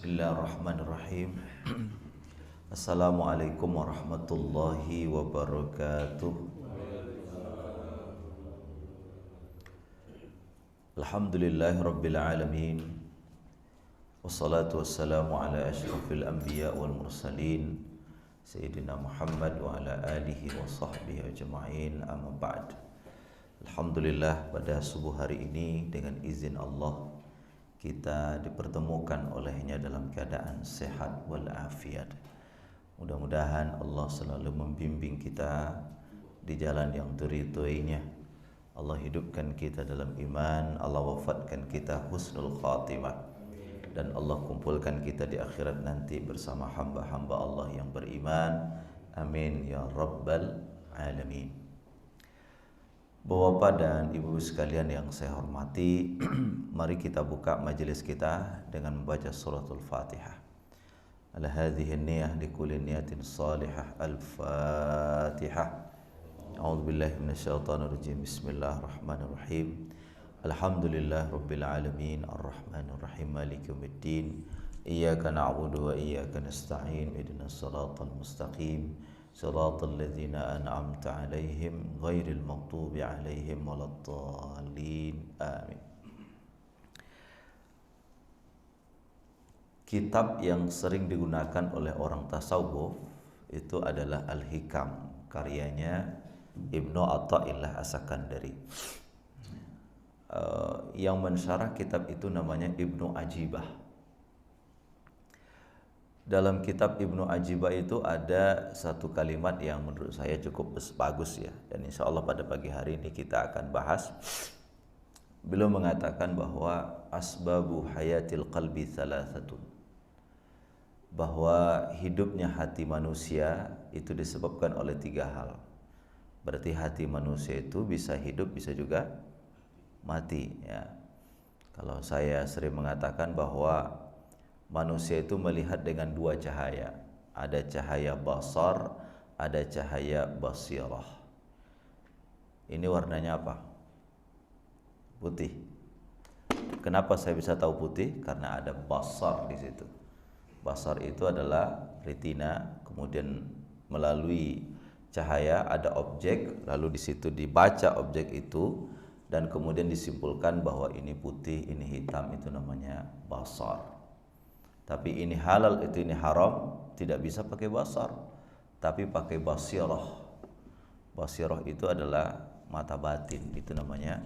Bismillahirrahmanirrahim. Assalamualaikum warahmatullahi wabarakatuh. Alhamdulillahirabbil alamin. Wassalatu wassalamu ala asyrafil anbiya wal mursalin Sayyidina Muhammad wa ala alihi wa sahbihi ajma'in, amma ba'd. Alhamdulillah, pada subuh hari ini dengan izin Allah kita dipertemukan olehnya dalam keadaan sehat walafiat. Mudah-mudahan Allah selalu membimbing kita di jalan yang diridhoinya. Allah hidupkan kita dalam iman, Allah wafatkan kita husnul khatimah, dan Allah kumpulkan kita di akhirat nanti bersama hamba-hamba Allah yang beriman. Amin ya rabbal alamin. Bapak dan ibu sekalian yang saya hormati, mari kita buka majelis kita dengan membaca suratul Fatihah. Ala hadhihi an-niyah li kulli niyatin salihah. Al-Fatihah. A'udzu billahi minasyaitonir rajim. Bismillahirrahmanirrahim. Alhamdulillah rabbil alamin, arrahmanir rahim, maliki yaumiddin. Iyyaka na'budu wa iyyaka nasta'in. Ihdinas siratal mustaqim. Siratal ladzina an'amta 'alaihim ghairil maghdubi 'alaihim waladdallin. Amin. Kitab yang sering digunakan oleh orang tasawuf itu adalah Al-Hikam, karyanya Ibnu Athaillah As-Sakandari. Yang mensyarah kitab itu namanya Ibnu Ajibah. Dalam kitab Ibnu Ajibah itu ada satu kalimat yang menurut saya cukup bagus ya, dan insya Allah pada pagi hari ini kita akan bahas. Beliau mengatakan bahwa asbabu hayatil qalbi thalathatun, bahwa hidupnya hati manusia itu disebabkan oleh tiga hal. Berarti hati manusia itu bisa hidup, bisa juga mati ya. Kalau saya sering mengatakan bahwa manusia itu melihat dengan dua cahaya. Ada cahaya basar, ada cahaya basirah. Ini warnanya apa? Putih. Kenapa saya bisa tahu putih? Karena ada basar di situ. Basar itu adalah retina, kemudian melalui cahaya ada objek, lalu di situ dibaca objek itu dan kemudian disimpulkan bahwa ini putih, ini hitam, itu namanya basar. Tapi ini halal, itu ini haram, tidak bisa pakai basar, tapi pakai basirah. Basirah itu adalah mata batin, itu namanya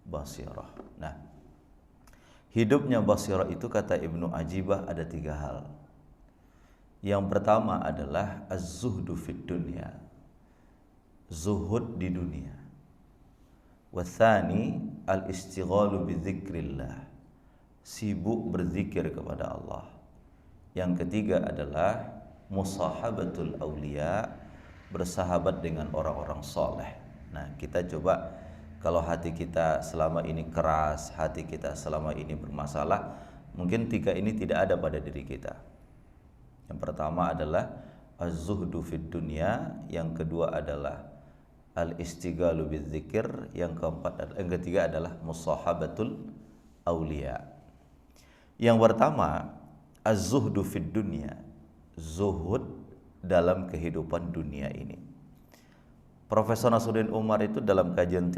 basirah. Nah, hidupnya basirah itu kata Ibnu Ajibah ada tiga hal. Yang pertama adalah az-zuhdu fid dunya, zuhud di dunia. Wathani al-istighalu bi dzikrillah, sibuk berzikir kepada Allah. Yang ketiga adalah musahabatul auliya, bersahabat dengan orang-orang soleh. Nah, kita coba, kalau hati kita selama ini keras, hati kita selama ini bermasalah, mungkin tiga ini tidak ada pada diri kita. Yang pertama adalah az-zuhdu fid dunya, yang kedua adalah al-istighalu bidzikir, yang ketiga adalah musahabatul auliya. Yang pertama, az-zuhdu fid dunya, zuhud dalam kehidupan dunia ini. Profesor Nasruddin Umar itu dalam kajian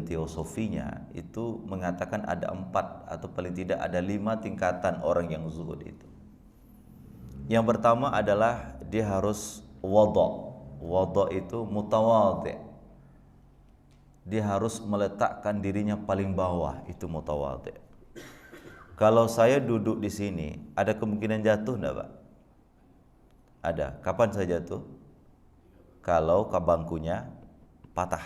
teosofinya itu mengatakan ada 4 atau paling tidak ada 5 tingkatan orang yang zuhud itu. Yang pertama adalah dia harus wada'. Wada' itu mutawadhi'. Dia harus meletakkan dirinya paling bawah, itu mutawadhi'. Kalau saya duduk di sini, ada kemungkinan jatuh enggak, Pak? Ada. Kapan saya jatuh? Kalau bangkunya patah.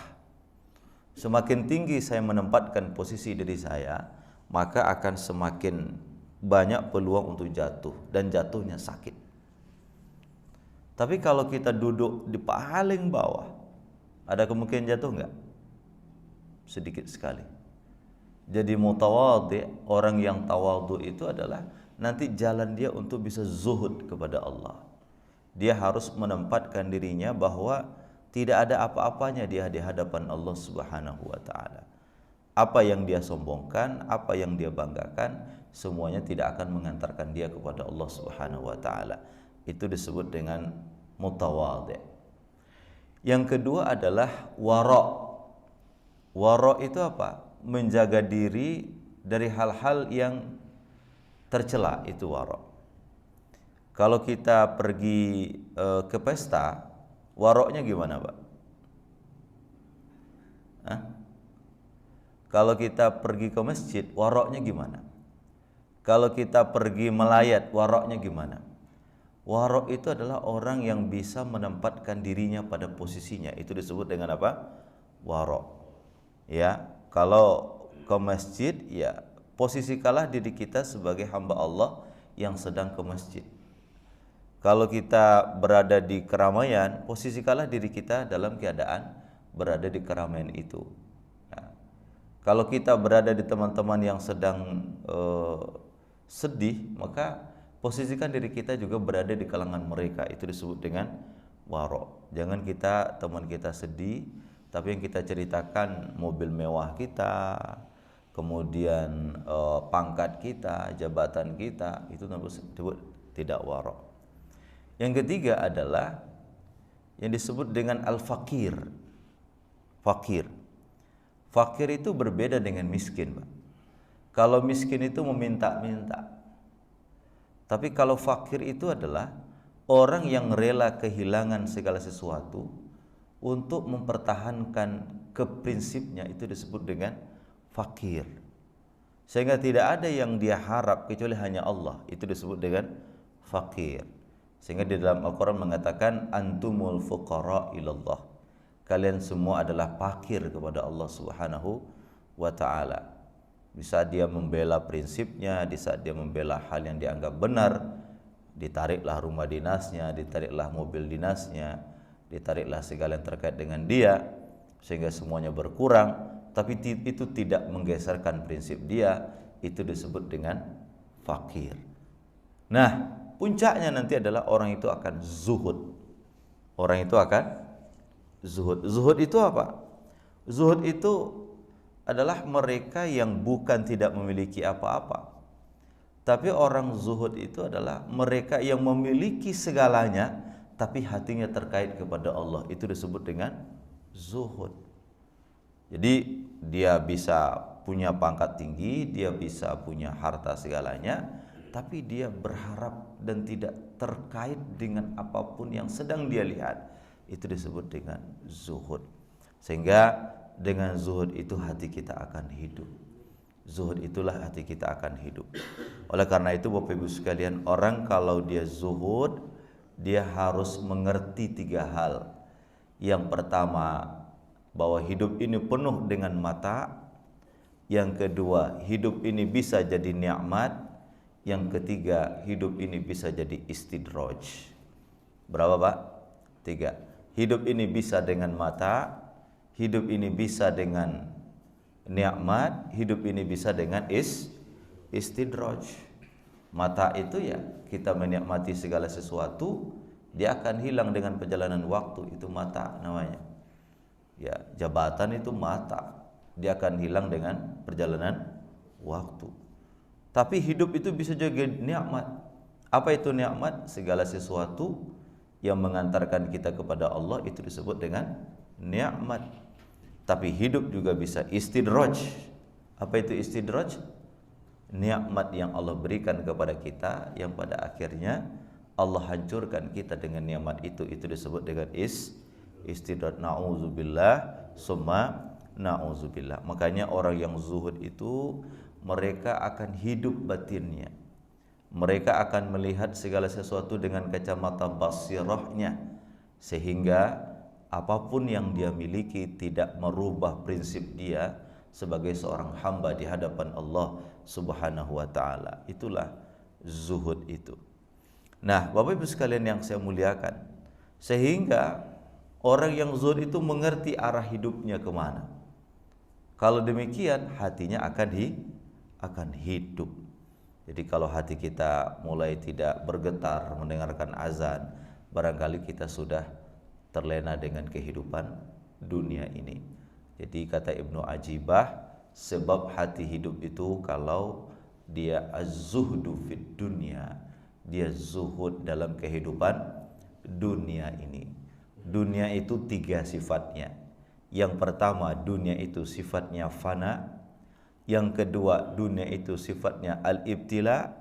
Semakin tinggi saya menempatkan posisi diri saya, maka akan semakin banyak peluang untuk jatuh, dan jatuhnya sakit. Tapi kalau kita duduk di paling bawah, ada kemungkinan jatuh enggak? Sedikit sekali. Jadi mutawadhi', orang yang tawadhu itu adalah nanti jalan dia untuk bisa zuhud kepada Allah. Dia harus menempatkan dirinya bahwa tidak ada apa-apanya dia di hadapan Allah Subhanahu wa taala. Apa yang dia sombongkan, apa yang dia banggakan, semuanya tidak akan mengantarkan dia kepada Allah Subhanahu wa taala. Itu disebut dengan mutawadhi. Yang kedua adalah wara'. Wara' itu apa? Menjaga diri dari hal-hal yang tercela, itu wara'. Kalau kita pergi ke pesta, waroknya gimana, Pak? Hah? Kalau kita pergi ke masjid, waroknya gimana? Kalau kita pergi melayat, waroknya gimana? Warok itu adalah orang yang bisa menempatkan dirinya pada posisinya. Itu disebut dengan apa? Warok. Ya, kalau ke masjid, ya posisikanlah diri kita sebagai hamba Allah yang sedang ke masjid. Kalau kita berada di keramaian, posisikanlah diri kita dalam keadaan berada di keramaian itu. Nah, kalau kita berada di teman-teman yang sedang sedih, maka posisikan diri kita juga berada di kalangan mereka. Itu disebut dengan waro. Jangan kita, teman kita sedih, tapi yang kita ceritakan mobil mewah kita, kemudian pangkat kita, jabatan kita, itu disebut tidak waro. Yang ketiga adalah yang disebut dengan al-fakir. Fakir. Fakir itu berbeda dengan miskin, Pak. Kalau miskin itu meminta-minta. Tapi kalau fakir itu adalah orang yang rela kehilangan segala sesuatu untuk mempertahankan keprinsipnya, itu disebut dengan fakir. Sehingga tidak ada yang dia harap kecuali hanya Allah, itu disebut dengan fakir. Sehingga di dalam Al-Quran mengatakan antumul fuqara ilallah. Kalian semua adalah fakir kepada Allah Subhanahu wa ta'ala. Di saat dia membela prinsipnya, di saat dia membela hal yang dianggap benar, ditariklah rumah dinasnya, ditariklah mobil dinasnya, ditariklah segala yang terkait dengan dia, sehingga semuanya berkurang. Tapi itu tidak menggeserkan prinsip dia, itu disebut dengan fakir. Nah, puncaknya nanti adalah orang itu akan zuhud. Orang itu akan zuhud. Zuhud itu apa? Zuhud itu adalah mereka yang bukan tidak memiliki apa-apa. Tapi orang zuhud itu adalah mereka yang memiliki segalanya, tapi hatinya terkait kepada Allah. Itu disebut dengan zuhud. Jadi dia bisa punya pangkat tinggi, dia bisa punya harta segalanya, tapi dia berharap dan tidak terkait dengan apapun yang sedang dia lihat. Itu disebut dengan zuhud. Sehingga dengan zuhud itu hati kita akan hidup. Zuhud itulah hati kita akan hidup. Oleh karena itu Bapak Ibu sekalian, orang kalau dia zuhud, dia harus mengerti 3 hal. Yang pertama, bahwa hidup ini penuh dengan mata. Yang kedua, hidup ini bisa jadi nikmat. Yang ketiga, hidup ini bisa jadi istidraj. Berapa, Pak? 3. Hidup ini bisa dengan mata, hidup ini bisa dengan nikmat, hidup ini bisa dengan istidraj. Mata itu ya kita menikmati segala sesuatu, dia akan hilang dengan perjalanan waktu, itu mata namanya. Ya, jabatan itu mata, dia akan hilang dengan perjalanan waktu. Tapi hidup itu bisa juga nikmat. Apa itu nikmat? Segala sesuatu yang mengantarkan kita kepada Allah itu disebut dengan nikmat. Tapi hidup juga bisa istidraj. Apa itu istidraj? Nikmat yang Allah berikan kepada kita, yang pada akhirnya Allah hancurkan kita dengan nikmat itu disebut dengan istidraj. Na'udzubillah summa na'udzubillah. Makanya orang yang zuhud itu mereka akan hidup batinnya. Mereka akan melihat segala sesuatu dengan kacamata basirahnya, sehingga apapun yang dia miliki tidak merubah prinsip dia sebagai seorang hamba di hadapan Allah Subhanahu wa ta'ala. Itulah zuhud itu. Nah, Bapak Ibu sekalian yang saya muliakan, sehingga orang yang zuhud itu mengerti arah hidupnya kemana. Kalau demikian, hatinya akan hidup. Jadi kalau hati kita mulai tidak bergetar mendengarkan azan, barangkali kita sudah terlena dengan kehidupan dunia ini. Jadi kata Ibnu Ajibah, Sebab hati hidup itu kalau dia az-zuhdu fid dunya, dia zuhud dalam kehidupan dunia ini. Dunia itu tiga sifatnya. Yang pertama, dunia itu sifatnya fana. Yang kedua, dunia itu sifatnya al-ibtila.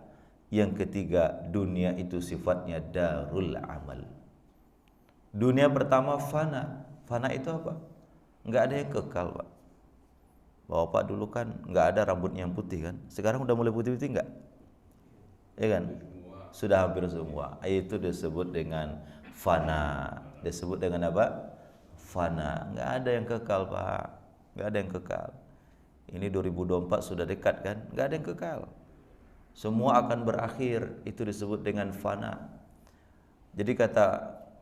Yang ketiga, dunia itu sifatnya darul amal. Dunia pertama fana. Fana itu apa? Enggak ada yang kekal, Pak. Bapak dulu kan enggak ada rambutnya yang putih kan. Sekarang udah mulai putih-putih enggak? Ya kan? Sudah hampir semua. Itu disebut dengan fana. Disebut dengan apa? Fana. Enggak ada yang kekal, Pak. Enggak ada yang kekal. Ini 2024 sudah dekat kan? Enggak ada yang kekal. Semua akan berakhir. Itu disebut dengan fana. Jadi kata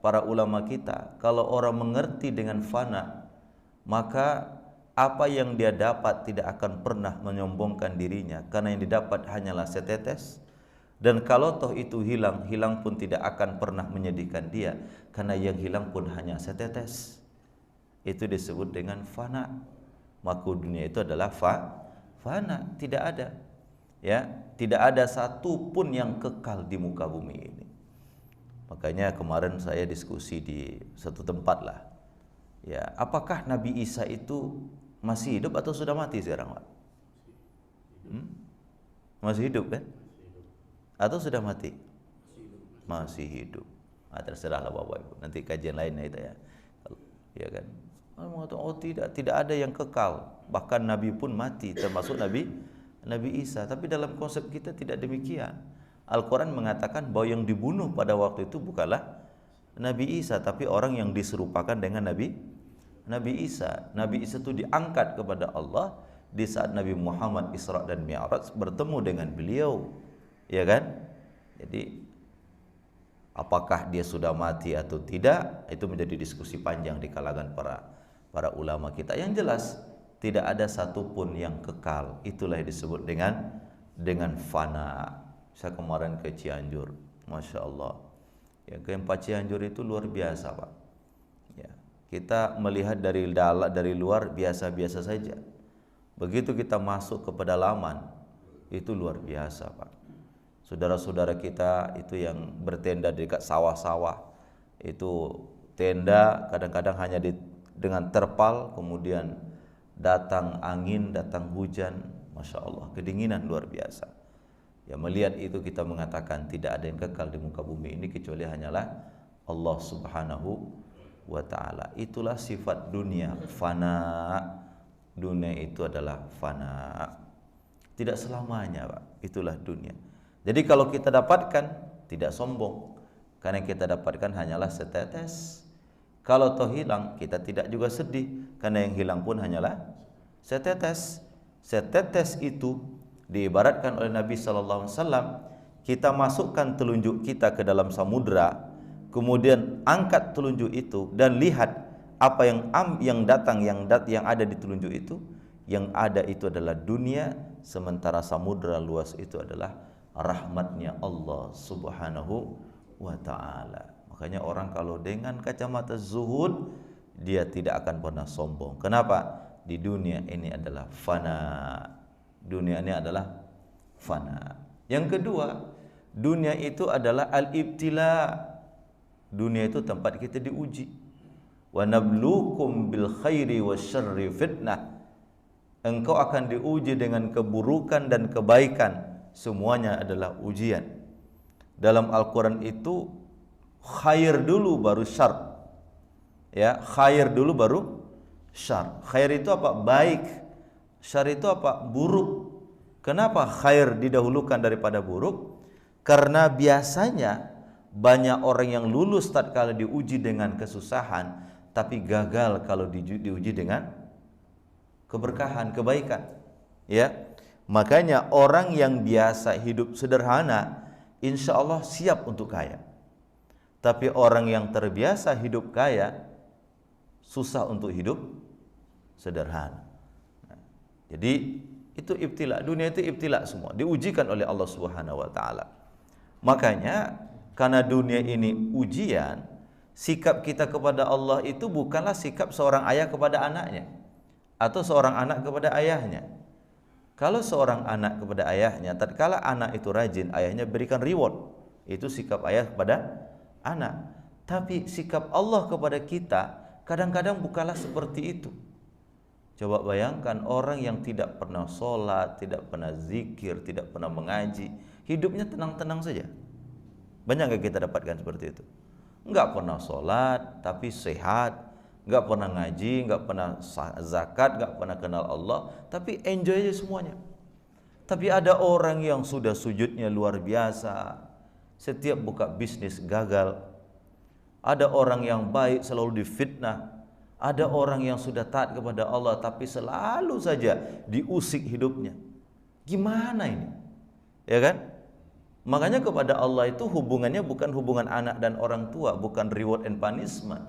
para ulama kita, kalau orang mengerti dengan fana, maka apa yang dia dapat tidak akan pernah menyombongkan dirinya, karena yang didapat hanyalah setetes. Dan kalau toh itu hilang, hilang pun tidak akan pernah menyedihkan dia, karena yang hilang pun hanya setetes. Itu disebut dengan fana. Maka dunia itu adalah fana, tidak ada. Ya, tidak ada satu pun yang kekal di muka bumi ini. Makanya kemarin saya diskusi di satu tempat lah. Ya, apakah Nabi Isa itu masih hidup atau sudah mati sekarang, Pak? Masih hidup kan? Atau sudah mati? Masih hidup. Nah, terserahlah Bapak Ibu. Nanti kajian lainnya itu ya. Ya kan? Oh tidak ada yang kekal. Bahkan Nabi pun mati, termasuk Nabi Isa. Tapi dalam konsep kita tidak demikian. Al-Quran mengatakan bahwa yang dibunuh pada waktu itu bukanlah Nabi Isa, tapi orang yang diserupakan dengan Nabi Isa. Nabi Isa itu diangkat kepada Allah di saat Nabi Muhammad Isra dan Mi'raj bertemu dengan beliau, ya kan? Jadi apakah dia sudah mati atau tidak, itu menjadi diskusi panjang di kalangan para ulama kita. Yang jelas tidak ada satupun yang kekal. Itulah yang disebut dengan fana. Saya kemarin ke Cianjur, Masya Allah. Ya, ke Cianjur itu luar biasa, Pak. Ya, kita melihat dari luar biasa-biasa saja. Begitu kita masuk ke pedalaman, itu luar biasa, Pak. Saudara-saudara kita itu yang bertenda di dekat sawah-sawah, itu tenda kadang-kadang hanya dengan terpal, kemudian datang angin, datang hujan, Masya Allah, kedinginan luar biasa. Ya, melihat itu kita mengatakan tidak ada yang kekal di muka bumi ini kecuali hanyalah Allah Subhanahu wa ta'ala. Itulah sifat dunia, fana. Dunia itu adalah fana, tidak selamanya, Pak. Itulah dunia. Jadi kalau kita dapatkan, tidak sombong, karena yang kita dapatkan hanyalah setetes. Kalau toh hilang, kita tidak juga sedih, karena yang hilang pun hanyalah setetes. Setetes itu diibaratkan oleh Nabi SAW, kita masukkan telunjuk kita ke dalam samudra, kemudian angkat telunjuk itu dan lihat apa yang datang, yang ada di telunjuk itu. Yang ada itu adalah dunia, sementara samudra luas itu adalah rahmatnya Allah Subhanahu wa ta'ala. Makanya orang kalau dengan kacamata zuhud, dia tidak akan pernah sombong. Kenapa? Di dunia ini adalah fana. Dunia ini adalah fana. Yang kedua, dunia itu adalah al-ibtila. Dunia itu tempat kita diuji. Wa nabluukum bil khairi wasyarri fitnah. Engkau akan diuji dengan keburukan dan kebaikan. Semuanya adalah ujian. Dalam Al-Quran itu khair dulu baru syar. Ya, khair dulu baru syar. Khair itu apa? Baik. Syar itu apa? Buruk. Kenapa khair didahulukan daripada buruk? Karena biasanya banyak orang yang lulus tatkala diuji dengan kesusahan, tapi gagal kalau diuji dengan keberkahan, kebaikan. Ya, makanya orang yang biasa hidup sederhana, insya Allah siap untuk kaya. Tapi orang yang terbiasa hidup kaya, susah untuk hidup sederhana. Jadi itu ibtila, dunia itu ibtila semua, diujikan oleh Allah Subhanahu wa ta'ala. Makanya karena dunia ini ujian, sikap kita kepada Allah itu bukanlah sikap seorang ayah kepada anaknya atau seorang anak kepada ayahnya. Kalau seorang anak kepada ayahnya, tatkala anak itu rajin, ayahnya berikan reward. Itu sikap ayah kepada anak. Tapi sikap Allah kepada kita kadang-kadang bukanlah seperti itu. Coba bayangkan orang yang tidak pernah sholat, tidak pernah zikir, tidak pernah mengaji, hidupnya tenang-tenang saja. Banyak gak kita dapatkan seperti itu? Enggak pernah sholat tapi sehat, enggak pernah ngaji, enggak pernah zakat, enggak pernah kenal Allah, tapi enjoy aja semuanya. Tapi ada orang yang sudah sujudnya luar biasa, setiap buka bisnis gagal. Ada orang yang baik selalu difitnah. Ada orang yang sudah taat kepada Allah tapi selalu saja diusik hidupnya. Gimana ini? Ya kan? Makanya kepada Allah itu hubungannya bukan hubungan anak dan orang tua, bukan reward and punishment.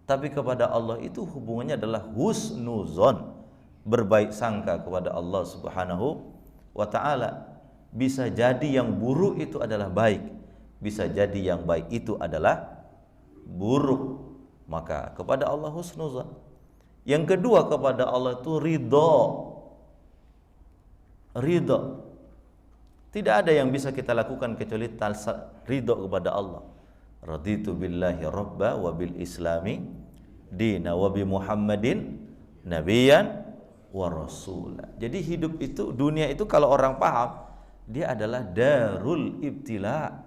Tapi kepada Allah itu hubungannya adalah husnuzon, berbaik sangka kepada Allah Subhanahu wa ta'ala. Bisa jadi yang buruk itu adalah baik, bisa jadi yang baik itu adalah buruk. Maka kepada Allah husnuzan. Yang kedua, kepada Allah itu ridho. Ridho. Tidak ada yang bisa kita lakukan kecuali ridho kepada Allah. Raditu billahi rabba wa bil islami dina wa bi Muhammadin nabiyan wa rasula. Jadi hidup itu, dunia itu kalau orang paham, dia adalah darul ibtila,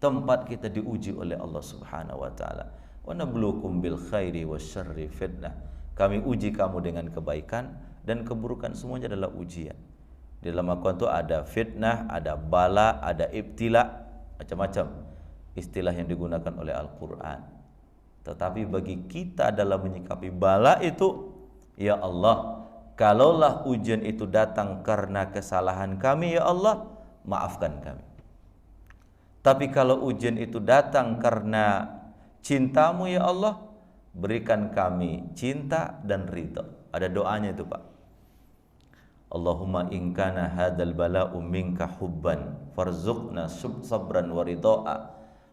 tempat kita diuji oleh Allah Subhanahu wa taala. Wa nabluukum bil khairi wasyarri fitnah. Kami uji kamu dengan kebaikan dan keburukan, semuanya adalah ujian. Di dalam Al-Quran itu ada fitnah, ada bala, ada ibtila, macam-macam istilah yang digunakan oleh Al-Quran. Tetapi bagi kita dalam menyikapi bala itu, ya Allah, kalaulah ujian itu datang karena kesalahan kami, ya Allah, maafkan kami. Tapi kalau ujian itu datang karena cintamu, ya Allah, berikan kami cinta dan ridha. Ada doanya itu, Pak. Allahumma in kana hadzal bala'u minka hubban farzuqna sabran wa ridha'a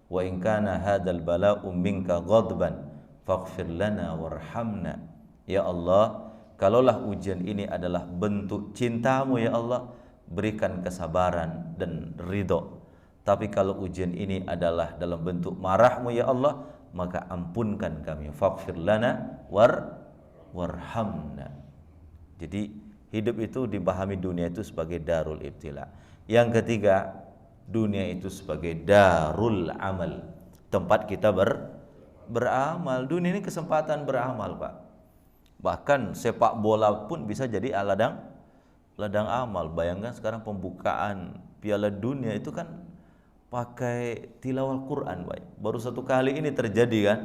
wa in kana hadzal bala'u minka ghadban faghfir lana warhamna. Ya Allah, kalaulah ujian ini adalah bentuk cintamu, ya Allah, berikan kesabaran dan ridha. Tapi kalau ujian ini adalah dalam bentuk marahmu, ya Allah, maka ampunkan kami. Faghfir lana warhamna. Jadi hidup itu dipahami dunia itu sebagai darul ibtila. Yang ketiga, dunia itu sebagai darul amal, tempat kita beramal. Dunia ini kesempatan beramal, Pak. Bahkan sepak bola pun bisa jadi ladang amal. Bayangkan sekarang pembukaan Piala Dunia itu kan pakai tilawah Quran, Pak. Baru satu kali ini terjadi kan,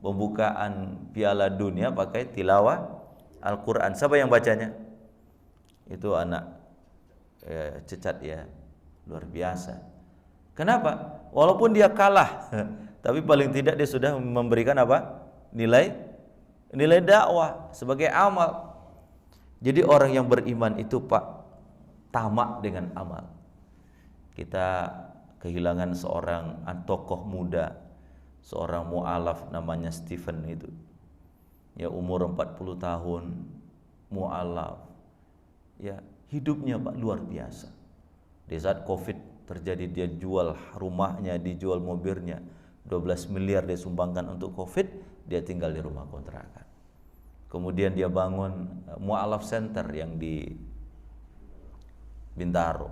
pembukaan Piala Dunia pakai tilawah Al-Quran. Siapa yang bacanya? Itu anak Cecat ya, luar biasa. Kenapa? Walaupun dia kalah, tapi paling tidak dia sudah memberikan apa? Nilai dakwah sebagai amal. Jadi orang yang beriman itu, Pak, tamak dengan amal. Kita kehilangan seorang tokoh muda, seorang mu'alaf namanya Stephen itu. Ya, umur 40 tahun, mu'alaf. Ya, hidupnya, Pak, luar biasa. Di saat Covid terjadi, dia jual rumahnya, dijual mobilnya, 12 miliar dia sumbangkan untuk Covid, dia tinggal di rumah kontrakan. Kemudian dia bangun mu'alaf center yang di Bintaro.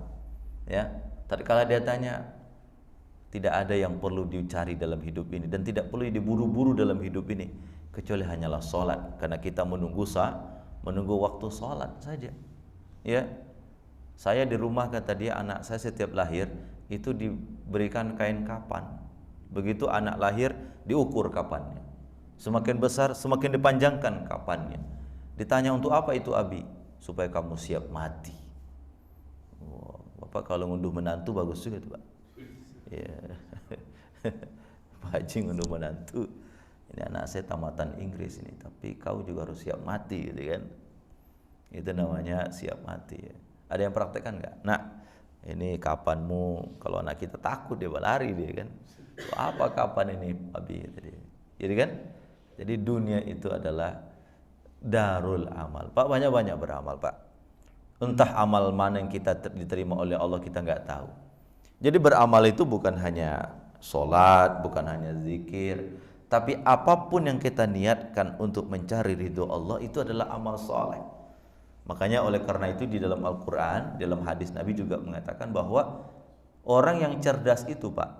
Ya, tatkala dia tanya, tidak ada yang perlu dicari dalam hidup ini dan tidak perlu diburu-buru dalam hidup ini kecuali hanyalah sholat, karena kita menunggu waktu sholat saja. Ya, saya di rumah, kata dia, anak saya setiap lahir itu diberikan kain kapan. Begitu anak lahir diukur kapannya, semakin besar semakin dipanjangkan kapannya. Ditanya, untuk apa itu, Abi? Supaya kamu siap mati. Wow, Bapak kalau ngunduh menantu bagus juga tuh, Pak. Ya. Pak Haji ngunduh menantu, ini anak saya tamatan Inggris ini, tapi kau juga harus siap mati, gitu kan. Itu namanya siap mati ya. Ada yang praktekkan nggak? Nah, ini kapanmu? Kalau anak kita takut, dia berlari dia kan. Apa kapan ini, Abi? Jadi kan, jadi dunia itu adalah darul amal, Pak. Banyak-banyak beramal, Pak. Entah amal mana yang kita diterima oleh Allah, kita nggak tahu. Jadi beramal itu bukan hanya sholat, bukan hanya zikir, tapi apapun yang kita niatkan untuk mencari ridho Allah itu adalah amal soleh. Makanya oleh karena itu di dalam Al-Quran, dalam hadis Nabi juga mengatakan bahwa orang yang cerdas itu Pak,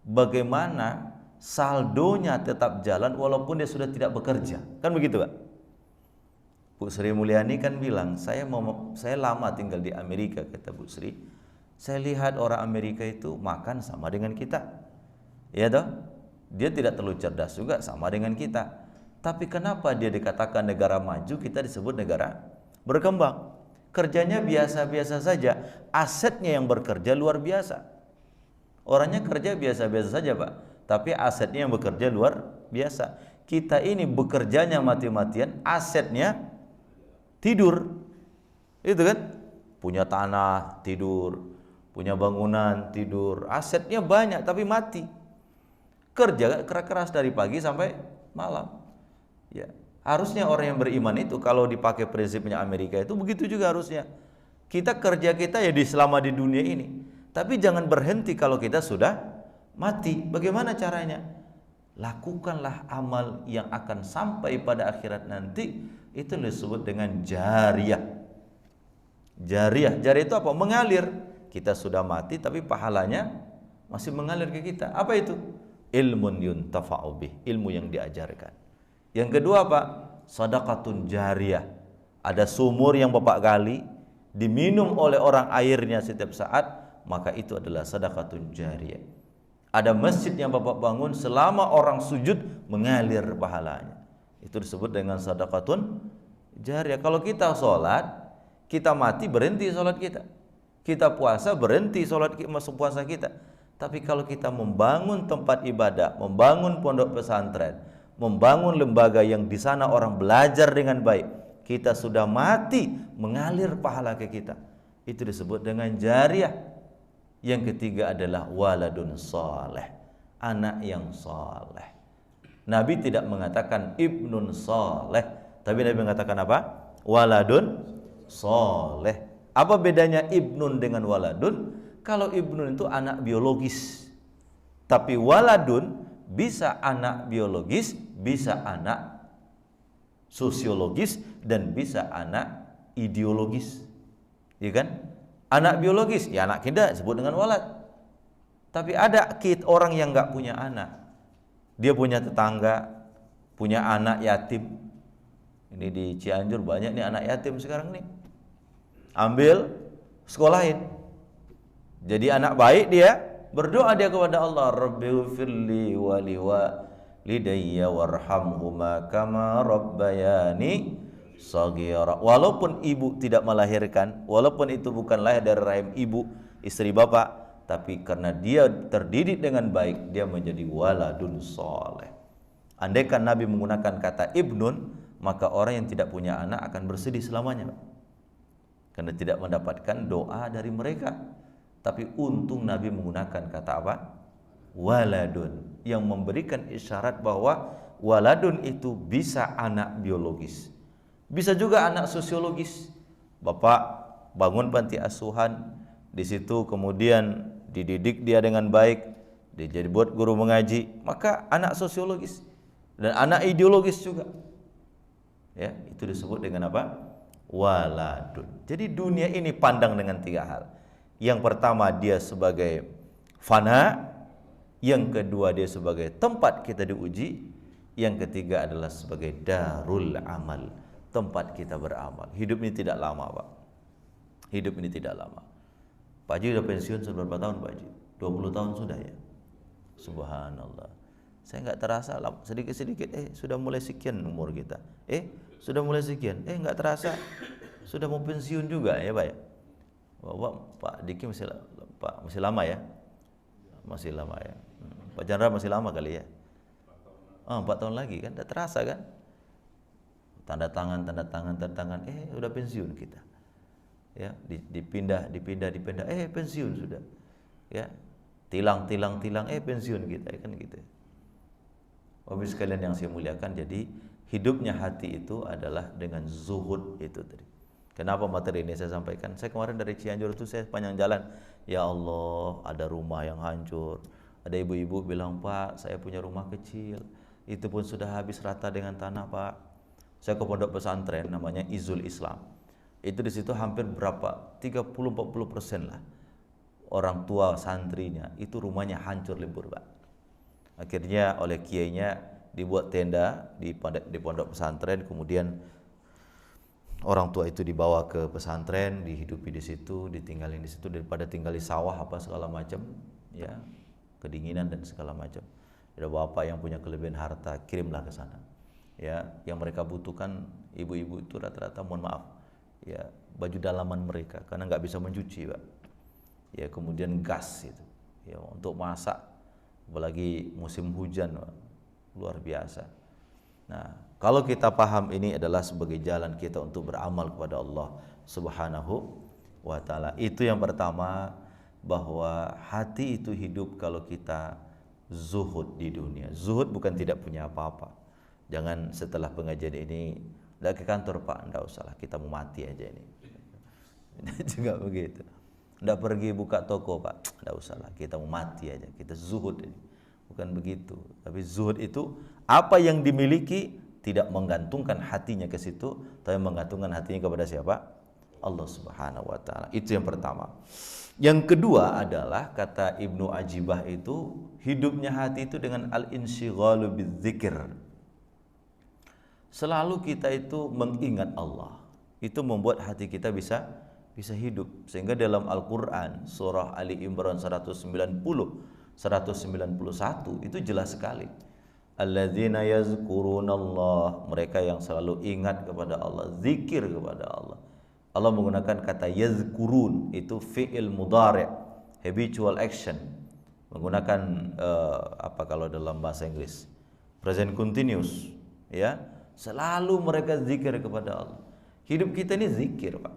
bagaimana saldonya tetap jalan walaupun dia sudah tidak bekerja, kan begitu Pak? Bu Sri Mulyani kan bilang, saya lama tinggal di Amerika, kata Bu Sri. Saya lihat orang Amerika itu makan sama dengan kita, ya toh? Dia tidak terlalu cerdas juga, sama dengan kita. Tapi kenapa dia dikatakan negara maju, kita disebut negara berkembang? Kerjanya biasa-biasa saja, asetnya yang bekerja luar biasa. Orangnya kerja biasa-biasa saja Pak, tapi asetnya yang bekerja luar biasa. Kita ini bekerjanya mati-matian, asetnya tidur, itu kan, punya tanah tidur, punya bangunan tidur, asetnya banyak tapi mati. Kerja keras dari pagi sampai malam. Ya, harusnya orang yang beriman itu kalau dipakai prinsipnya Amerika itu begitu juga harusnya. Kita kerja kita ya selama di dunia ini, tapi jangan berhenti kalau kita sudah mati. Bagaimana caranya? Lakukanlah amal yang akan sampai pada akhirat nanti. Itu disebut dengan jariyah. Jariyah itu apa? Mengalir. Kita sudah mati tapi pahalanya masih mengalir ke kita. Apa itu? Ilmun yuntafa'u bih, ilmu yang diajarkan. Yang kedua apa? Sadaqatun jariyah. Ada sumur yang Bapak gali, diminum oleh orang airnya setiap saat, maka itu adalah sadaqatun jariyah. Ada masjid yang Bapak bangun, selama orang sujud mengalir pahalanya. Itu disebut dengan sadaqatun jariyah. Kalau kita sholat, kita mati berhenti sholat kita. Kita puasa berhenti sholat puasa kita. Tapi kalau kita membangun tempat ibadah, membangun pondok pesantren, membangun lembaga yang di sana orang belajar dengan baik, kita sudah mati mengalir pahala ke kita. Itu disebut dengan jariyah. Yang ketiga adalah waladun saleh, anak yang saleh. Nabi tidak mengatakan ibnun saleh, tapi Nabi mengatakan apa? Waladun saleh. Apa bedanya ibnun dengan waladun? Kalau ibnun itu anak biologis, tapi waladun bisa anak biologis, bisa anak sosiologis, dan bisa anak ideologis, ya kan? Anak biologis, ya anak kita disebut dengan walad. Tapi ada orang yang nggak punya anak, dia punya tetangga, punya anak yatim. Ini di Cianjur banyak nih anak yatim sekarang nih. Ambil, sekolahin. Jadi anak baik dia, berdoa dia kepada Allah, Rabbighfirli wa liwalidayya warhamhuma kama rabbayani shaghira. Walaupun ibu tidak melahirkan, walaupun itu bukan lahir dari rahim ibu, istri bapak, tapi karena dia terdidik dengan baik, dia menjadi waladun soleh. Andaikan Nabi menggunakan kata ibnun, maka orang yang tidak punya anak akan bersedih selamanya, karena tidak mendapatkan doa dari mereka. Tapi untung Nabi menggunakan kata apa? Waladun, yang memberikan isyarat bahwa waladun itu bisa anak biologis, bisa juga anak sosiologis. Bapak bangun panti asuhan, di situ kemudian dididik dia dengan baik, dia jadi buat guru mengaji, maka anak sosiologis dan anak ideologis juga. Ya, itu disebut dengan apa? Waladun. Jadi dunia ini pandang dengan tiga hal. Yang pertama dia sebagai fana, yang kedua dia sebagai tempat kita diuji, yang ketiga adalah sebagai darul amal, tempat kita beramal. Hidup ini tidak lama, Pak. Hidup ini tidak lama. Pak Haji sudah pensiun seberapa tahun Pak Haji? 20 tahun sudah ya. Subhanallah. Saya nggak terasa sedikit-sedikit sudah mulai sekian umur kita. Sudah mulai sekian. Nggak terasa sudah mau pensiun juga ya Pak ya. Pak Diki masih lama ya. Masih lama ya. Pak Chandra masih lama kali ya. 4 tahun lagi kan, tidak terasa kan? Tanda tangan, udah pensiun kita. Ya, dipindah, pensiun sudah. Ya, tilang, pensiun kita, kan gitu. Bapak sekalian yang saya muliakan, jadi hidupnya hati itu adalah dengan zuhud itu tadi. Kenapa materi ini saya sampaikan? Saya kemarin dari Cianjur itu saya panjang jalan. Ya Allah, ada rumah yang hancur. Ada ibu-ibu bilang, Pak, saya punya rumah kecil. Itu pun sudah habis rata dengan tanah, Pak. Saya ke pondok pesantren namanya Izul Islam. Itu di situ hampir berapa? 30-40% lah. Orang tua santrinya itu rumahnya hancur lebur, Pak. Akhirnya oleh kiainya dibuat tenda di pondok pesantren, kemudian orang tua itu dibawa ke pesantren, dihidupi di situ, ditinggalin di situ daripada tinggal di sawah apa segala macam, ya, kedinginan dan segala macam. Ada bapak yang punya kelebihan harta, kirimlah ke sana. Ya, yang mereka butuhkan ibu-ibu itu rata-rata, mohon maaf, ya, baju dalaman mereka karena nggak bisa mencuci, Pak. Ya, kemudian gas itu, ya, untuk masak, apalagi musim hujan, Pak, luar biasa. Nah, kalau kita paham ini adalah sebagai jalan kita untuk beramal kepada Allah Subhanahu wa taala. Itu yang pertama, bahwa hati itu hidup kalau kita zuhud di dunia. Zuhud bukan tidak punya apa-apa. Jangan setelah pengajian ini enggak ke kantor, Pak, enggak usahlah, kita mau mati aja ini. Juga begitu. Enggak pergi buka toko, Pak, enggak usahlah, kita mau mati aja, kita zuhud ini. Bukan begitu. Tapi zuhud itu apa yang dimiliki tidak menggantungkan hatinya ke situ, tapi menggantungkan hatinya kepada siapa? Allah Subhanahu wa taala. Itu yang pertama. Yang kedua adalah kata Ibnu Ajibah itu, hidupnya hati itu dengan al-insyighalu bidzikir. Selalu kita itu mengingat Allah. Itu membuat hati kita bisa hidup. Sehingga dalam Al-Qur'an surah Ali Imran 191 itu jelas sekali. Alladzina yazkurunallah, mereka yang selalu ingat kepada Allah, zikir kepada Allah. Allah menggunakan kata yazkurun, itu fi'il mudhari', habitual action. Menggunakan apa kalau dalam bahasa Inggris? Present continuous, ya. Selalu mereka zikir kepada Allah. Hidup kita ini zikir, Pak.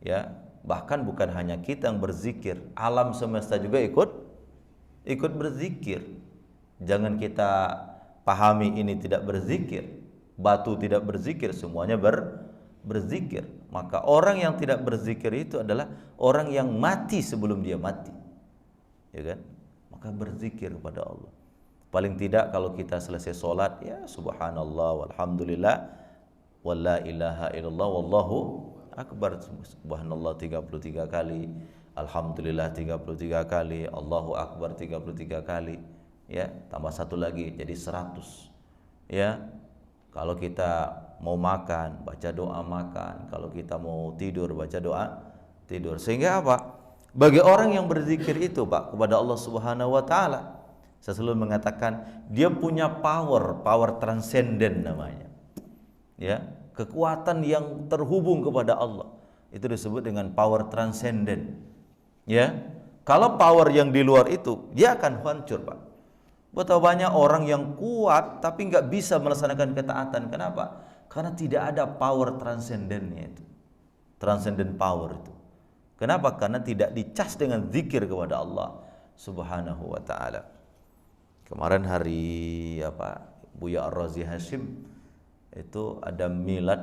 Ya, bahkan bukan hanya kita yang berzikir, alam semesta juga ikut berzikir. Jangan kita pahami ini tidak berzikir, batu tidak berzikir, semuanya berzikir. Maka orang yang tidak berzikir itu adalah orang yang mati sebelum dia mati, ya kan? Maka berzikir kepada Allah. Paling tidak kalau kita selesai sholat, ya subhanallah walhamdulillah wala ilaha illallah wallahu akbar, subhanallah 33 kali, alhamdulillah 33 kali, Allahu akbar 33 kali, ya, tambah satu lagi jadi 100. Ya, kalau kita mau makan, baca doa makan, kalau kita mau tidur, baca doa tidur. Sehingga apa? Bagi orang yang berzikir itu, Pak, kepada Allah Subhanahu wa taala, saya selalu mengatakan dia punya power transenden namanya. Ya, kekuatan yang terhubung kepada Allah. Itu disebut dengan power transenden. Ya. Kalau power yang di luar itu, dia akan hancur, Pak. Betapa banyak orang yang kuat tapi nggak bisa melaksanakan ketaatan. Kenapa? Karena tidak ada power transendennya itu. Transcendent power itu. Kenapa? Karena tidak dicas dengan zikir kepada Allah Subhanahu wa taala. Kemarin hari Buya Ar-Razi Hashim itu ada milad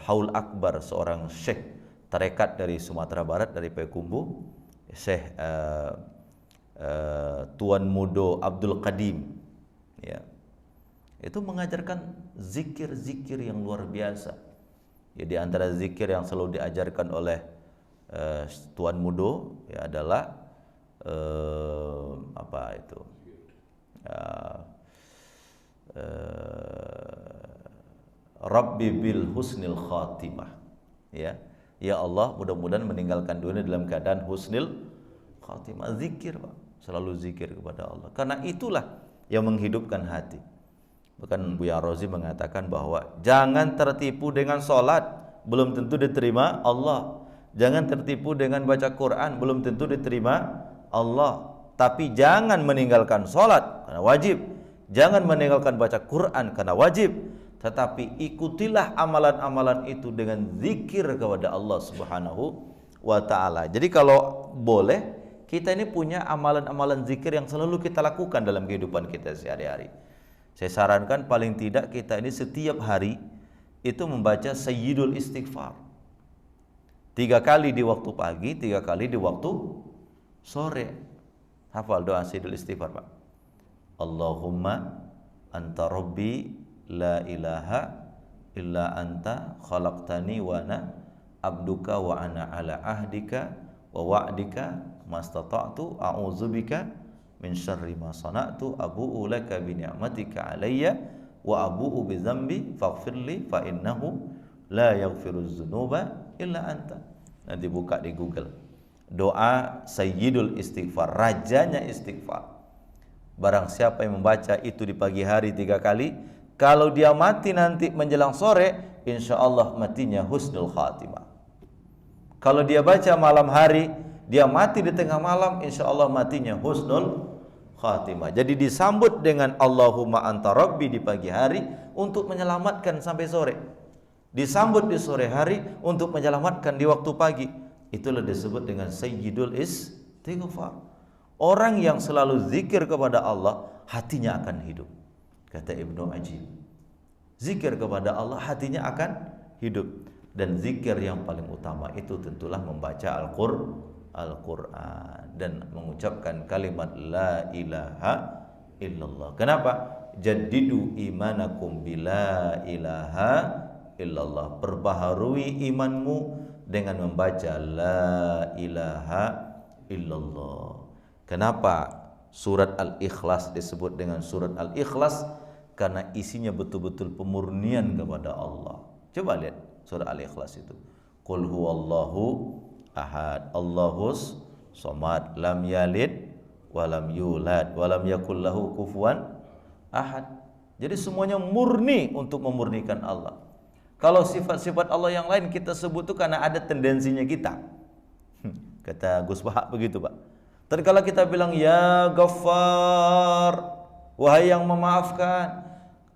haul akbar seorang syekh tarekat dari Sumatera Barat, dari Payakumbuh, Syekh Tuan Mudo Abdul Qadim, ya. Itu mengajarkan zikir-zikir yang luar biasa. Ya, di antara zikir yang selalu diajarkan oleh Tuan Mudo, ya, adalah Rabbi bil husnil khatimah. Ya. Ya Allah, mudah-mudahan meninggalkan dunia dalam keadaan husnil khatimah. Zikir, Pak. Selalu zikir kepada Allah. Karena itulah yang menghidupkan hati. Bahkan Buya Rozi mengatakan bahwa jangan tertipu dengan sholat, belum tentu diterima Allah. Jangan tertipu dengan baca Quran, belum tentu diterima Allah. Tapi jangan meninggalkan sholat karena wajib. Jangan meninggalkan baca Quran karena wajib. Tetapi ikutilah amalan-amalan itu dengan zikir kepada Allah Subhanahu wa ta'ala. Jadi kalau boleh, kita ini punya amalan-amalan zikir yang selalu kita lakukan dalam kehidupan kita sehari-hari. Saya sarankan paling tidak kita ini setiap hari itu membaca Sayyidul Istighfar. 3 kali di waktu pagi, 3 kali di waktu sore. Hafal doa Sayyidul Istighfar, Pak. Allahumma anta rabbi la ilaha illa anta khalaqtani wa ana abduka wa ana ala ahdika wa wa'dika mastata'tu a'udzubika min syarri ma sana'tu abu'u laka bi ni'matika alayya wa abu'u bi dzambi faghfirli fa innahu la yaghfiruz dzunuba illa anta. Nanti buka di Google. Doa Sayyidul Istighfar, rajanya istighfar. Barang siapa yang membaca itu di pagi hari 3 kali, kalau dia mati nanti menjelang sore, insya Allah matinya husnul khatimah. Kalau dia baca malam hari, dia mati di tengah malam, insya Allah matinya husnul khatimah. Jadi disambut dengan Allahumma anta rabbi di pagi hari untuk menyelamatkan sampai sore. Disambut di sore hari untuk menyelamatkan di waktu pagi. Itulah disebut dengan Sayyidul Istighfar. Orang yang selalu zikir kepada Allah, hatinya akan hidup. Kata Ibnu Ajib, zikir kepada Allah hatinya akan hidup. Dan zikir yang paling utama itu tentulah membaca Al-Quran dan mengucapkan kalimat la ilaha illallah. Kenapa? Jaddidu imanakum bila ilaha illallah. Perbaharui imanmu dengan membaca la ilaha illallah. Kenapa surat Al-Ikhlas disebut dengan surat Al-Ikhlas? Karena isinya betul-betul pemurnian kepada Allah. Coba lihat surat Al-Ikhlas itu. Qul huwallahu ahad, Allahus somad, lam yalid walam yulad walam yakul lahu kufuwan ahad. Jadi semuanya murni untuk memurnikan Allah. Kalau sifat-sifat Allah yang lain kita sebut itu karena ada tendensinya kita. Kata Gus Bahak begitu, Pak. Tatkala kita bilang ya Ghaffar, wahai yang memaafkan,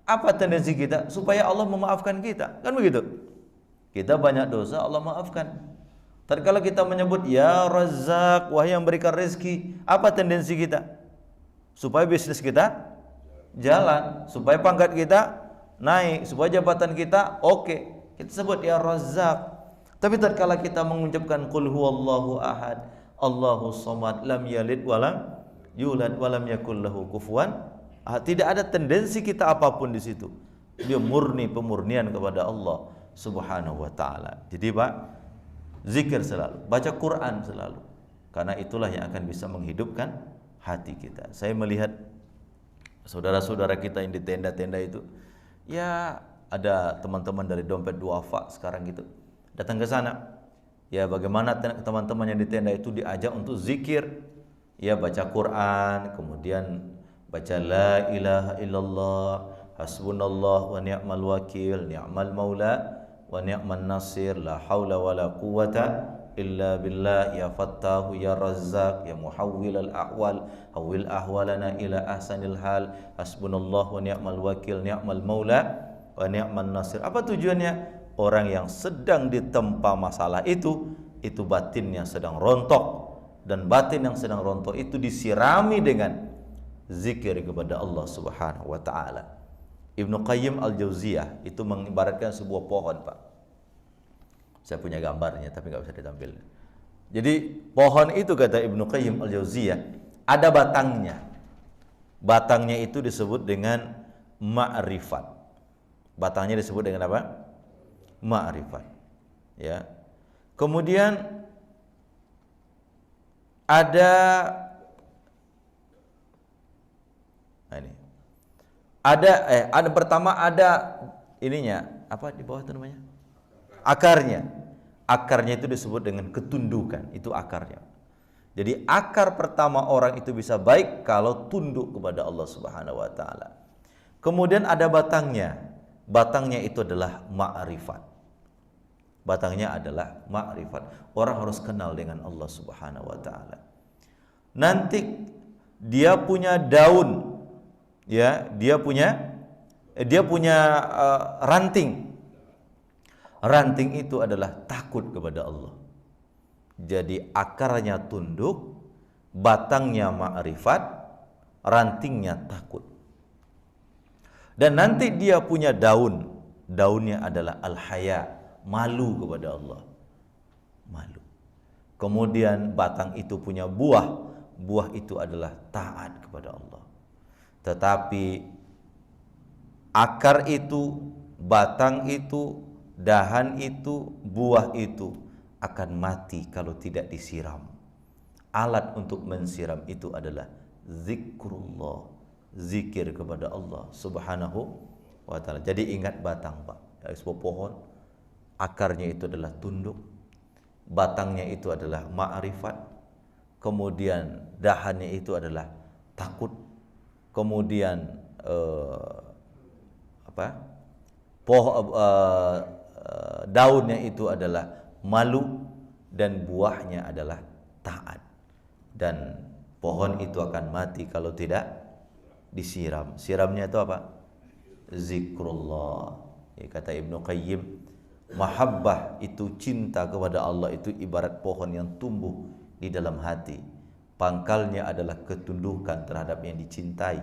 apa tendensi kita? Supaya Allah memaafkan kita, kan begitu? Kita banyak dosa, Allah maafkan. Tatkala kita menyebut ya Razzaq, wahai yang berikan rezeki, apa tendensi kita? Supaya bisnis kita jalan, supaya pangkat kita naik, supaya jabatan kita oke. Kita sebut ya Razzaq. Tapi tatkala kita mengucapkan qul huwallahu ahad, Allahu somad, lam yalid walam yulad walam yakul lahu kufuwan, tidak ada tendensi kita apapun di situ. Dia murni pemurnian kepada Allah Subhanahu wa taala. Jadi, Pak, zikir selalu, baca Quran selalu. Karena itulah yang akan bisa menghidupkan hati kita. Saya melihat saudara-saudara kita yang di tenda-tenda itu, ya ada teman-teman dari Dompet Duafa sekarang gitu datang ke sana. Ya, bagaimana teman-teman yang di tenda itu diajak untuk zikir, ya baca Quran, kemudian baca la ilaha illallah, hasbunallah wa ni'mal wakil, ni'mal maula wa ni'man nasir, la haula wa la quwata illa billah, ya fattahu ya razzaq, ya muhawwilal ahwal, hawwil ahwalana ila ahsanil hal, hasbunallah wa ni'mal wakil, ni'mal maula wa ni'man nasir. Apa tujuannya? Orang yang sedang ditempa masalah itu batinnya sedang rontok, dan batin yang sedang rontok itu disirami dengan zikir kepada Allah Subhanahu wa taala. Ibnu Qayyim Al-Jauziyah itu mengibaratkan sebuah pohon, Pak. Saya punya gambarnya tapi nggak bisa ditampilkan. Jadi pohon itu, kata Ibnu Qayyim Al-Jauziyah, ada batangnya. Batangnya itu disebut dengan ma'rifat. Batangnya disebut dengan apa? Ma'rifat. Ya. Kemudian ada pertama ada ininya, apa di bawah itu namanya? Akarnya. Akarnya itu disebut dengan ketundukan, itu akarnya. Jadi akar pertama orang itu bisa baik kalau tunduk kepada Allah Subhanahu wa taala. Kemudian ada batangnya. Batangnya itu adalah ma'rifat. Batangnya adalah ma'rifat. Orang harus kenal dengan Allah Subhanahu wa taala. Nanti dia punya daun, ya, dia punya ranting. Ranting itu adalah takut kepada Allah. Jadi akarnya tunduk, batangnya ma'rifat, rantingnya takut. Dan nanti dia punya daun. Daunnya adalah al-haya, malu kepada Allah. kemudian batang itu punya buah, buah itu adalah taat kepada Allah. Tetapi akar itu, batang itu, dahan itu, buah itu akan mati kalau tidak disiram. Alat untuk mensiram itu adalah zikrullah, zikir kepada Allah Subhanahu wa ta'ala. Jadi ingat batang, Pak. Sebuah pohon, akarnya itu adalah tunduk, batangnya itu adalah ma'rifat, kemudian dahannya itu adalah takut, kemudian daunnya itu adalah malu, dan buahnya adalah taat. Dan pohon itu akan mati kalau tidak disiram. Siramnya itu apa? Zikrullah. Ya, kata Ibnu Qayyim, mahabbah itu, cinta kepada Allah itu ibarat pohon yang tumbuh di dalam hati. Pangkalnya adalah ketundukan terhadap yang dicintai,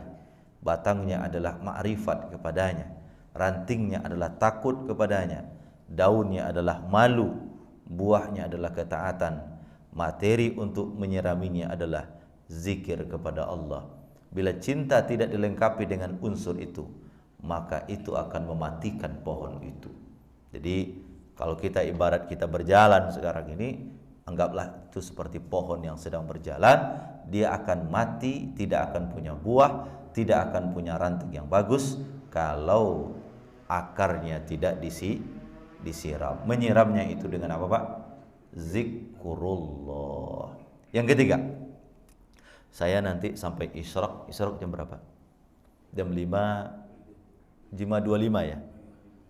batangnya adalah ma'rifat kepadanya, rantingnya adalah takut kepadanya, daunnya adalah malu, buahnya adalah ketaatan. Materi untuk menyiraminya adalah zikir kepada Allah. Bila cinta tidak dilengkapi dengan unsur itu, maka itu akan mematikan pohon itu. Jadi kalau kita ibarat kita berjalan sekarang ini, anggaplah itu seperti pohon yang sedang berjalan. Dia akan mati, tidak akan punya buah, tidak akan punya ranting yang bagus kalau akarnya tidak disiram. Menyiramnya itu dengan apa, Pak? Zikrullah. Yang ketiga, saya nanti sampai Isyraq jam berapa? Jam 5.25 ya.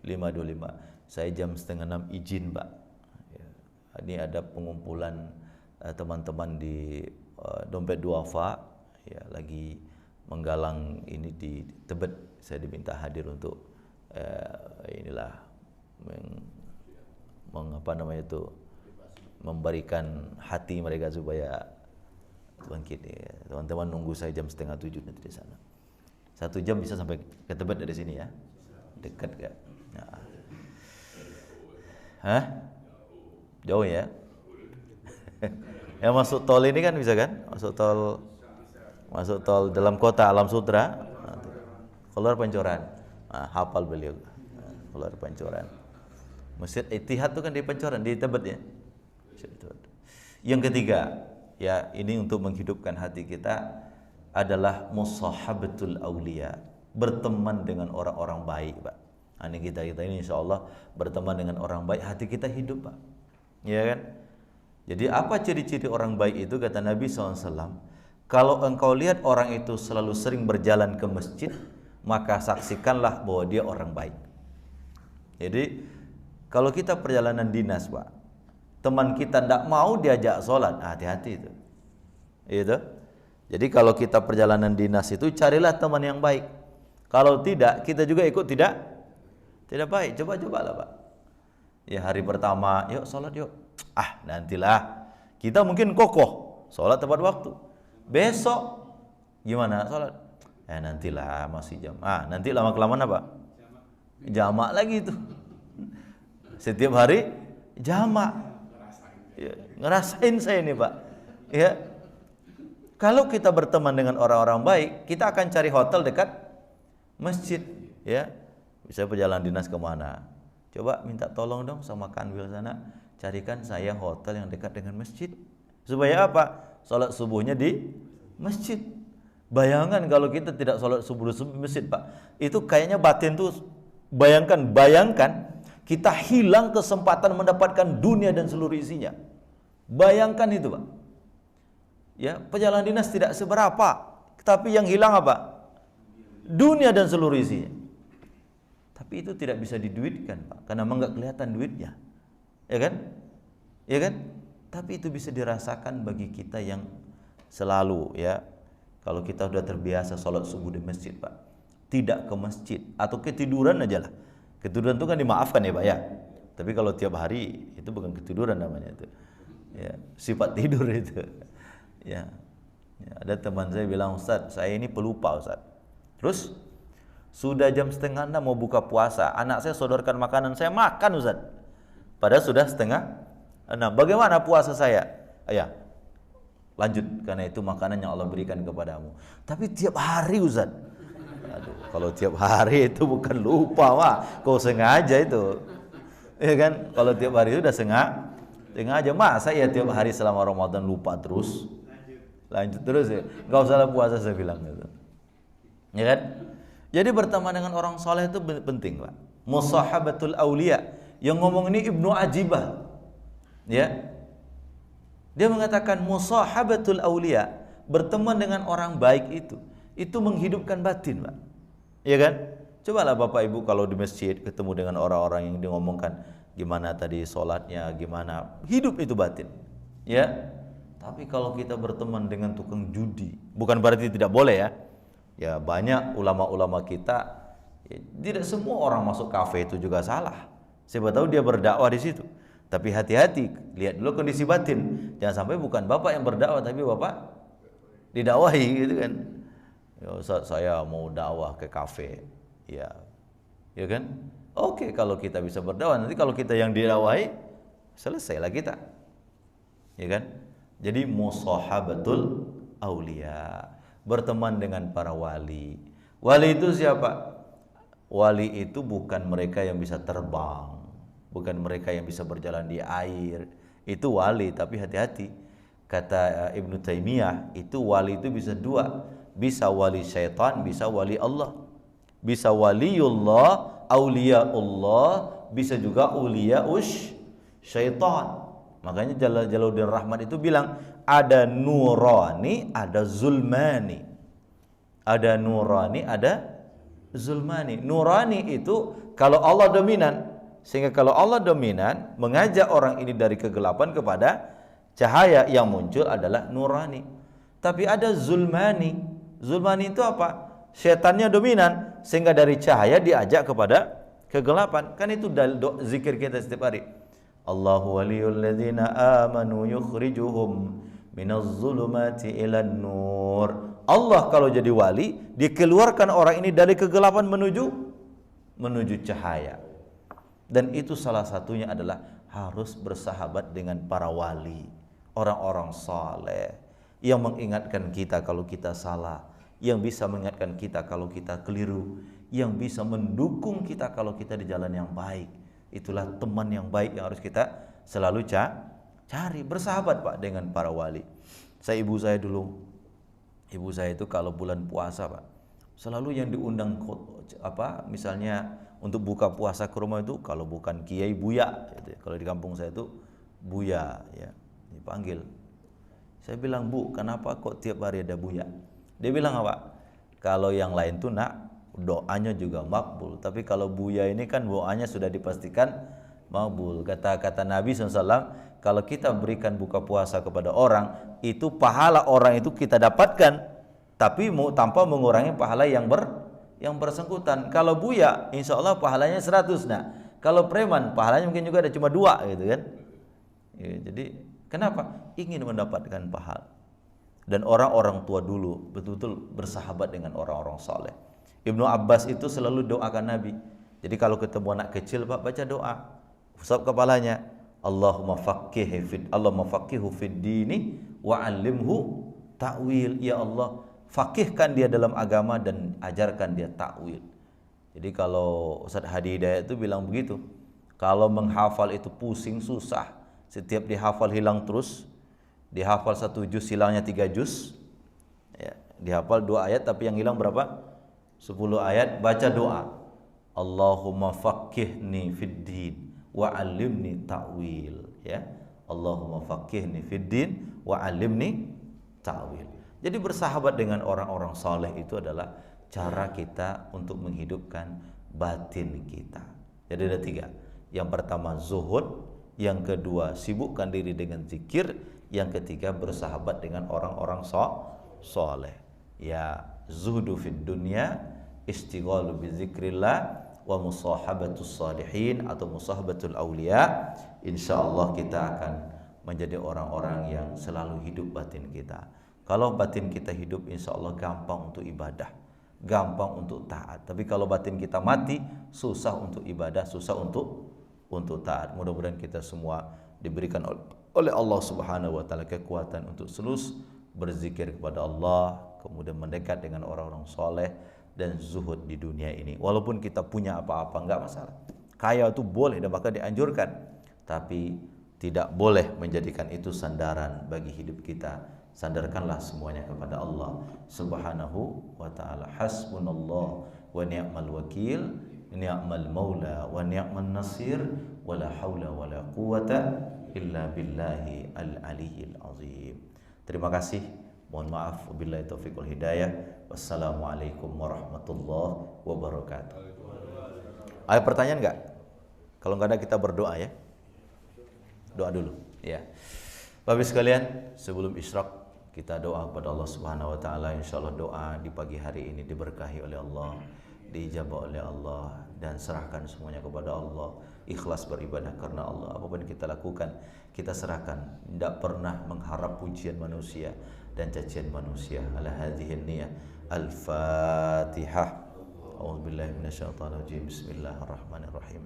5.25. Saya jam 5:30 izin, Pak. Ya. Ini ada pengumpulan teman-teman di Dompet Duafa, ya, lagi menggalang ini di Tebet. Saya diminta hadir untuk memberikan hati mereka supaya bangkit. Ya. Teman-teman nunggu saya jam 6:30 nanti di sana. 1 jam bisa sampai ke Tebet dari sini ya. Dekat gak? Nah. Hah? Jauh ya? Yang masuk tol ini kan bisa kan? Masuk tol dalam kota Alam Sutra, keluar Pancoran. Nah, hafal beliau. Keluar Pancoran. Masjid Ittihad itu kan di Pancoran, di Tebet ya. Yang ketiga, ya, ini untuk menghidupkan hati kita adalah musahabatul auliya, berteman dengan orang-orang baik, Pak. Ini kita ini insya Allah berteman dengan orang baik, hati kita hidup, Pak. Ya kan? Jadi apa ciri-ciri orang baik itu? Kata Nabi SAW, kalau engkau lihat orang itu selalu sering berjalan ke masjid, maka saksikanlah bahwa dia orang baik. Jadi kalau kita perjalanan dinas, Pak, teman kita tidak mau diajak sholat, hati-hati itu. Itu. Jadi kalau kita perjalanan dinas itu carilah teman yang baik. Kalau tidak, kita juga ikut tidak baik. Coba-cobalah, Pak. Ya, hari pertama, yuk sholat yuk. Nantilah. Kita mungkin kokoh sholat tepat waktu. Besok gimana sholat? Nantilah, masih jam. Nanti lama-kelamaan apa? Jamak lagi itu. Setiap hari jamak. Ya, ngerasain saya ini, Pak. Ya. Kalau kita berteman dengan orang-orang baik, kita akan cari hotel dekat masjid, ya. Bisa perjalanan dinas kemana? Coba minta tolong dong sama Kanwil sana, carikan saya hotel yang dekat dengan masjid. Supaya apa? Sholat subuhnya di masjid. Bayangkan kalau kita tidak sholat subuh di masjid, Pak. Itu kayaknya batin tuh, bayangkan kita hilang kesempatan mendapatkan dunia dan seluruh isinya. Bayangkan itu, Pak. Ya, perjalanan dinas tidak seberapa, tapi yang hilang apa? Dunia dan seluruh isinya. Tapi itu tidak bisa diduitkan, Pak, karena memang nggak kelihatan duitnya, ya kan? Ya kan? Tapi itu bisa dirasakan bagi kita yang selalu, ya, kalau kita sudah terbiasa sholat subuh di masjid, Pak, tidak ke masjid atau ketiduran aja lah. Ketiduran itu kan dimaafkan ya, Pak, ya. Tapi kalau tiap hari itu bukan ketiduran namanya itu, ya, sifat tidur itu. Ya, ada teman saya bilang, Ustaz, saya ini pelupa, Ustaz. Terus sudah jam 5:30 mau buka puasa, anak saya sodorkan makanan, saya makan, Ustaz. Padahal sudah 5:30. Bagaimana puasa saya? Ya, lanjut, karena itu makanan yang Allah berikan kepadamu. Tapi tiap hari Ustaz. Aduh, kalau tiap hari itu bukan lupa, Wah. Kau sengaja itu. Ya kan? Kalau tiap hari itu udah sengaja. Masa ya tiap hari selama Ramadan lupa terus? Lanjut terus ya. Enggak usah puasa saya bilang gitu. Ya kan? Jadi berteman dengan orang soleh itu penting, Pak. Musahabatul aulia. Yang ngomong ini Ibnu Ajibah. Ya. Dia mengatakan musahabatul aulia, berteman dengan orang baik itu menghidupkan batin, Pak. Ya kan? Cobalah Bapak Ibu kalau di masjid ketemu dengan orang-orang yang ngomongkan gimana tadi sholatnya, gimana, hidup itu batin. Ya. Tapi kalau kita berteman dengan tukang judi, bukan berarti tidak boleh ya. Ya banyak ulama-ulama kita, ya, tidak semua orang masuk kafe itu juga salah. Siapa tahu dia berdakwah di situ. Tapi hati-hati, lihat dulu kondisi batin. Jangan sampai bukan Bapak yang berdakwah, tapi Bapak didakwahi gitu kan. Ya Ustaz, saya mau dakwah ke kafe. Ya kan? Oke, kalau kita bisa berdakwah, nanti kalau kita yang didakwahi, selesailah kita. Ya kan? Jadi musahabatul aulia, berteman dengan para wali. Wali itu siapa? Wali itu bukan mereka yang bisa terbang, bukan mereka yang bisa berjalan di air. Itu wali, tapi hati-hati. Kata Ibnu Taimiyah, itu wali itu bisa dua. Bisa wali syaitan, bisa wali Allah. Bisa waliullah, auliaullah, bisa juga auliaush syaitan. Makanya Jalaluddin Rahmat itu bilang ada nurani, ada zulmani. Ada nurani, ada zulmani. Nurani itu kalau Allah dominan, sehingga kalau Allah dominan mengajak orang ini dari kegelapan kepada cahaya, yang muncul adalah nurani. Tapi ada zulmani. Zulmani itu apa? Setannya dominan sehingga dari cahaya diajak kepada kegelapan. Kan itu zikir kita setiap hari. Allahu waliyul ladzina amanu yukhrijuhum minaz zulumati ilan nur. Allah kalau jadi wali, dikeluarkan orang ini dari kegelapan menuju cahaya. Dan itu salah satunya adalah harus bersahabat dengan para wali, orang-orang saleh yang mengingatkan kita kalau kita salah, yang bisa mengingatkan kita kalau kita keliru, yang bisa mendukung kita kalau kita di jalan yang baik. Itulah teman yang baik yang harus kita selalu cari, bersahabat Pak dengan para wali. Ibu saya dulu, ibu saya itu kalau bulan puasa Pak, selalu yang diundang misalnya untuk buka puasa ke rumah itu kalau bukan kiai buya gitu. Kalau di kampung saya itu buya ya, dipanggil. Saya bilang, Bu, kenapa kok tiap hari ada buya? Dia bilang apa? Kalau yang lain tuh nak, doanya juga makbul. Tapi kalau buya ini kan doanya sudah dipastikan makbul. Kata Nabi SAW, kalau kita berikan buka puasa kepada orang, itu pahala orang itu kita dapatkan, tapi tanpa mengurangi pahala yang bersangkutan. Kalau buya, insya Allah pahalanya 100. Nah, kalau preman, pahalanya mungkin juga ada cuma 2 gitu kan. Ya, jadi kenapa? Ingin mendapatkan pahala. Dan orang-orang tua dulu betul-betul bersahabat dengan orang-orang saleh. Ibnu Abbas itu selalu doakan Nabi. Jadi kalau ketemu anak kecil Pak, baca doa, usap kepalanya, Allahumma faqihu fid dini wa 'allimhu ta'wil. Ya Allah, faqihkan dia dalam agama dan ajarkan dia ta'wil. Jadi kalau Ustaz Hadi Hidayat itu bilang begitu, kalau menghafal itu pusing, susah. Setiap dihafal hilang terus. Dihafal 1 juz hilangnya 3 juz ya, dihafal 2 ayat tapi yang hilang berapa? 10 ayat. Baca doa, Allahumma faqihni fid din wa 'allimni ta'wil ya. Allahumma faqihni fid din wa 'allimni ta'wil. Jadi bersahabat dengan orang-orang saleh itu adalah cara kita untuk menghidupkan batin kita. Jadi ada 3. Yang pertama zuhud, yang kedua sibukkan diri dengan zikir, yang ketiga bersahabat dengan orang-orang soleh. Ya, zuhdu fid dunya, istighalu bizikrillah, wa musahabatus salihin atau musahabatul aulia. Insyaallah kita akan menjadi orang-orang yang selalu hidup batin kita. Kalau batin kita hidup, insyaallah gampang untuk ibadah, gampang untuk taat. Tapi kalau batin kita mati, susah untuk ibadah, susah untuk taat. Mudah-mudahan kita semua diberikan oleh Allah Subhanahu wa taala kekuatan untuk terus berzikir kepada Allah, kemudian mendekat dengan orang-orang soleh dan zuhud di dunia ini. Walaupun kita punya apa-apa enggak masalah. Kaya itu boleh dan bahkan dianjurkan, tapi tidak boleh menjadikan itu sandaran bagi hidup kita. Sandarkanlah semuanya kepada Allah Subhanahu wa taala. Hasbunallah wa ni'mal wakil, ni'mal maula wa ni'man nasir, wala haula wala quwata illa billahi al-aliyyil azim. Terima kasih. Mohon maaf, wabillahi taufiq wal hidayah. Wassalamualaikum warahmatullahi wabarakatuh. Ada pertanyaan enggak? Kalau enggak ada kita berdoa ya. Doa dulu ya. Bapak sekalian, sebelum isyraq kita doa kepada Allah Subhanahu wa taala. Insyaallah doa di pagi hari ini diberkahi oleh Allah, diijabah oleh Allah, dan serahkan semuanya kepada Allah. Ikhlas beribadah karena Allah. Apapun yang kita lakukan, kita serahkan. Tidak pernah mengharap pujian manusia dan cacian manusia. Ala hadhihi niyah. Al-Fatihah. A'udzubillahi minasyaitonirrajim. Bismillahirrahmanirrahim.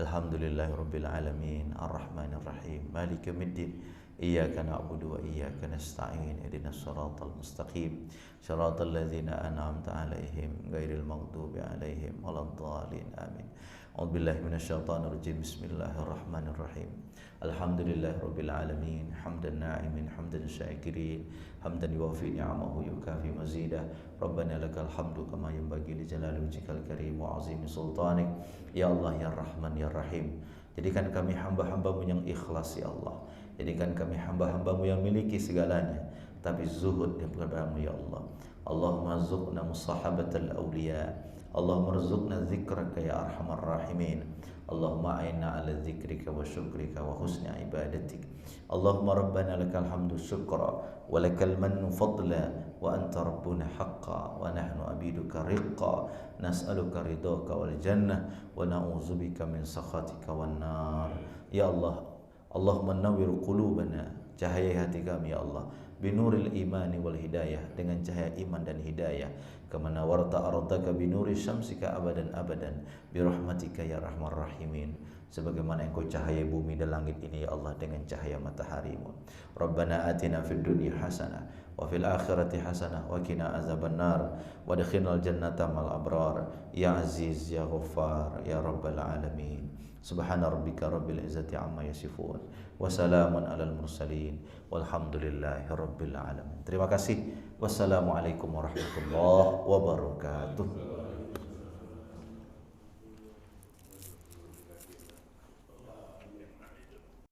Alhamdulillahirabbil alamin. Arrahmanirrahim. Maliki yaumiddin. Iyyaka na'budu wa iyyaka nasta'in. Ihdinas siratal mustaqim. Shiratal ladzina an'amta 'alaihim ghairil maghdubi 'alaihim waladdallin. Amin. A'udzubillahi minasyaitonirrajim. Bismillahirrahmanirrahim. Alhamdulillahirabbil alamin. Hamdan na'imin, hamdan syakirin, hamdan yuwafi ni'amahu yukafi mazidah. Rabbana lakal hamdu kama yanbaghi li jalali wajhikal karim wa 'azimi sultanik. Ya Allah ya Rahman ya Rahim. Jadikan kami hamba-hamba-Mu yang ikhlas ya Allah. Jadikan kami hamba-hamba-Mu yang miliki segalanya, tapi zuhud kepada-Mu ya Allah. Allahumma rzuqna musahabatal awliya. Allahumma rzuqna dzikraka ya arhamar rahimin. Allahumma a'inna ala dzikrika wa syukrika wa husni ibadatik. Allahumma rabbana lakal hamdu syukra wa lakal mannu fadla wa anta rabbuna haqqa wa nahnu abiduka riqqa. Nas'aluka ridhaka wal jannah wa na'udzubika min sakhatika wan nar. Ya Allah, Allahumma nawwir qulubana, cahaya hati kami ya Allah, binuril imani wal hidayah, dengan cahaya iman dan hidayah. Kama nawarta ardaka binuri syamsika abadan abadan birahmatika ya rahmar rahimin. Sebagaimana engkau cahaya bumi dan langit ini ya Allah dengan cahaya matahari-Mu. Rabbana atina fid dunya hasanah wa fil akhirati hasanah wa qina azabannar wa adkhilnal jannata mal abrar ya aziz ya ghaffar ya rabbal alamin. Subhana rabbika rabbil izzati amma yasifun wa salamun alal mursalin walhamdulillahi rabbil alamin. Terima kasih. Wassalamualaikum warahmatullahi wabarakatuh.